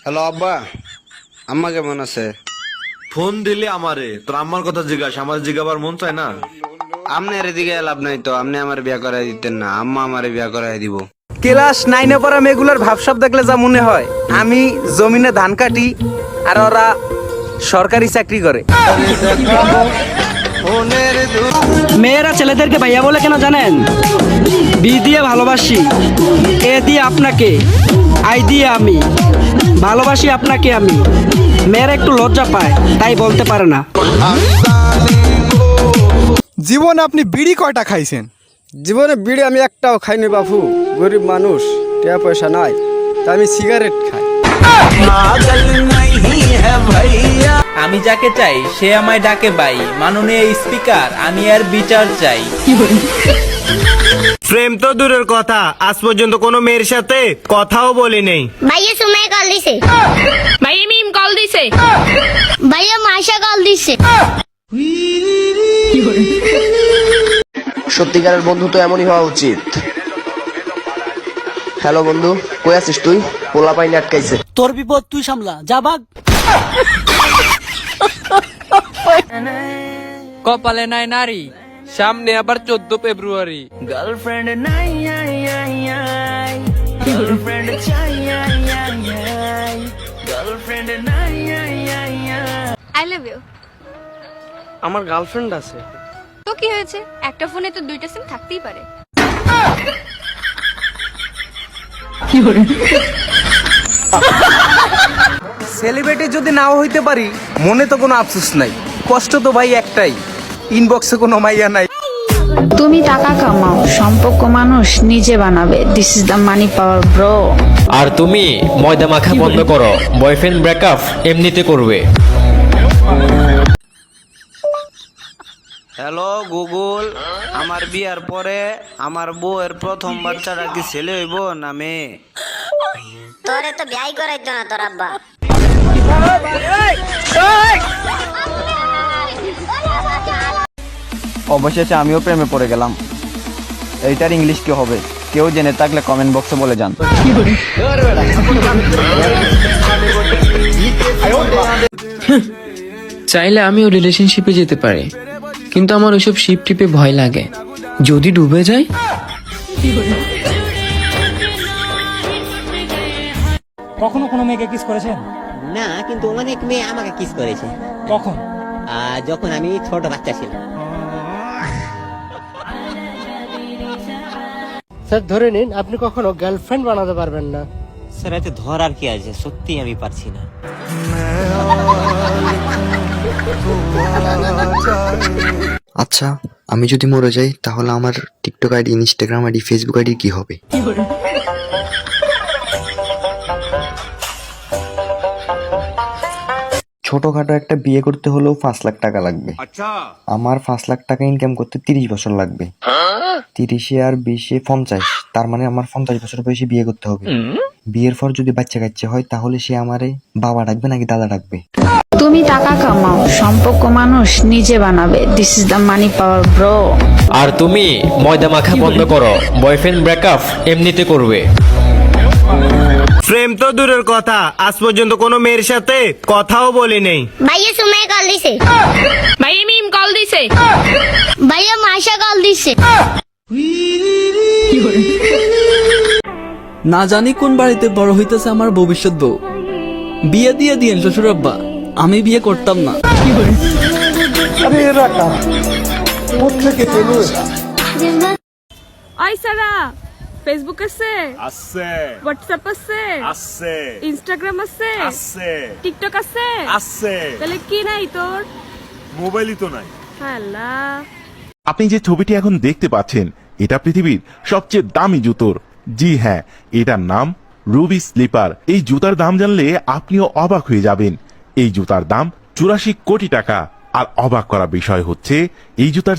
Hello আব্বা, আম্মা কেমন আছে? ফোন দিলে আমারে তোর আম্মার কথা জিজ্ঞাসা, আমার জিজ্ঞাবার মন চায় না। আপনার এদিকে লাভ নাই তো, আপনি আমার বিয়া করাই দিতেন না, আম্মা আমারে বিয়া করাই দিব। ক্লাস 9-এ পড়া মেয়েগুলোর ভাবসাব দেখলে যা মনে হয় আমি জমিনে ধান কাটি আর ওরা সরকারি চাকরি করে। মেয়েরা ছেলেদেরকে ভাইয়া বলে কেন জানেন? বি দিয়ে ভালোবাসি, এ দিয়ে আপনাকে, আই দিয়ে আমি, ভালোবাসি আপনাকে আমি। মেয়েরা একটু লজ্জা পায়, তাই বলতে পারে না। জীবনে আপনি বিড়ি কয়টা খাইছেন? জীবনে বিড়ি আমি একটাও খাইনি বাপু, গরিব মানুষ, টাকা পয়সা নাই, তাই আমি সিগারেট খাই। আমি যাকে চাই সে আমায় ডাকে বাই, মাননীয় স্পিকার আমি আর বিচার চাই। প্রেম তো দূরের কথা, আজ পর্যন্ত কোনো মেয়ের সাথে কথাও বলি নেই। ভাইয়া সুমাই কল দিছে, ভাইয়া মিম কল দিছে, ভাইয়া মাইশা কল দিছে। সত্যিকারের বন্ধু তো এমনই হওয়া উচিত। হ্যালো বন্ধু, কই আছিস তুই? পোলা পাইনি আটকাইছে। তোর বিপদ তুই সামলা, যা ভাগ। কপালে নাই নারী, সামনে আবার 14 ফেব্রুয়ারি। গার্লফ্রেন্ড নাই, গার্লফ্রেন্ড চাই, গার্লফ্রেন্ড নাই। I love you. আমার গার্লফ্রেন্ড আছে। তো কি হয়েছে, একটা ফোনে তো দুইটা সিম থাকতেই পারে। সেলিব্রিটি যদি নাও হইতে পারি, মনে তো কোনো আফসোস নাই, কষ্ট তো ভাই একটাই, ইনবক্সে কোনো মাইয়া নাই। তুমি টাকা কামাও, সম্পর্ক মানুষ নিজে বানাবে। This is the money power bro. আর তুমি ময়দা মাখা বন্ধ করো, বয়ফ্রেন্ড ব্রেকআপ এমনিতে করবে। হ্যালো গুগল, আমার বিয়ার পরে আমার বউয়ের প্রথম বাচ্চাটা কি ছেলে হইব না মেয়ে? তোরে তো বিয়াই করাইতো না তোর আব্বা। অবশেষে আমিও প্রেমে পড়ে গেলাম। এইটার ইংলিশ কি হবে? কেউ জেনে থাকলে কমেন্ট বক্সে বলে যান। চাইলে আমিও রিলেশনশিপে যেতে পারি, কিন্তু আমার ওইসব শিপ টিপে ভয় লাগে, যদি ডুবে যায়। কখনো কোনো মেয়েকে কিস করেছেন? না, কিন্তু অনেক মেয়ে আমাকে কিস করেছে। কখন? যখন আমি ছোট বাচ্চা ছিলাম। স্যার ধরে নিন আপনি কখনো গার্লফ্রেন্ড বানাতে পারবেন না। স্যার এতে ধরার কি আছে, সত্যি আমি পারছি না। আচ্ছা, আমি যদি মরে যাই তাহলে আমার TikTok ID, Instagram ID, Facebook ID কি হবে? ছোটখাটো একটা বিয়ে করতে হলেও 5 লাখ টাকা লাগবে। আমার 5 লাখ টাকা ইনকাম করতে 30 বছর লাগবে। 30 আর 20 50, তার মানে আমার 50 বছর বয়সে বিয়ে করতে হবে। বিয়ের পর যদি বাচ্চা কাচ্চা হয় তাহলে সে আমারে বাবা ডাকবে নাকি দাদা ডাকবে? তুমি টাকা কামাও, সম্পর্ক মানুষ নিজে বানাবে। This is the money power bro. আর তুমি ময়দা মাখা বন্ধ করো, বয়ফ্রেন্ড ব্রেকআপ এমনিতে করবে। প্রেম তো দূরের কথা, আজ পর্যন্ত কোনো মেয়ের সাথে কথাও বলি নেই। ভাইয়া সুমাই কল দিছে, ভাইয়া মিম কল দিছে, ভাইয়া মাইশা কল দিছে। না জানি কোন বাড়িতে বড় হইতেছে আমার ভবিষ্যৎ বউ। বিয়ে দিয়ে দিয়েন শ্বশুর আব্বা, আমি বিয়ে করতাম না। ওই সারা, ফেসবুক আছে? আছে। হোয়াটসঅ্যাপ আছে? আছে। ইনস্টাগ্রাম আছে? আছে। টিকটক আছে? আছে। তাহলে কি নাই তোর? মোবাইলই তো নাই। আল্লাহ। আপনি যে ছবিটি এখন দেখতে পাচ্ছেন, এটা পৃথিবীর সবচেয়ে দামি জুতোর। জি হ্যাঁ, এটার নাম রুবি স্লিপার। এই জুতার দাম জানলে আপনিও অবাক হয়ে যাবেন। এই জুতার দাম 84 কোটি টাকা। আর অবাক করা বিষয় হচ্ছে, এই জুতার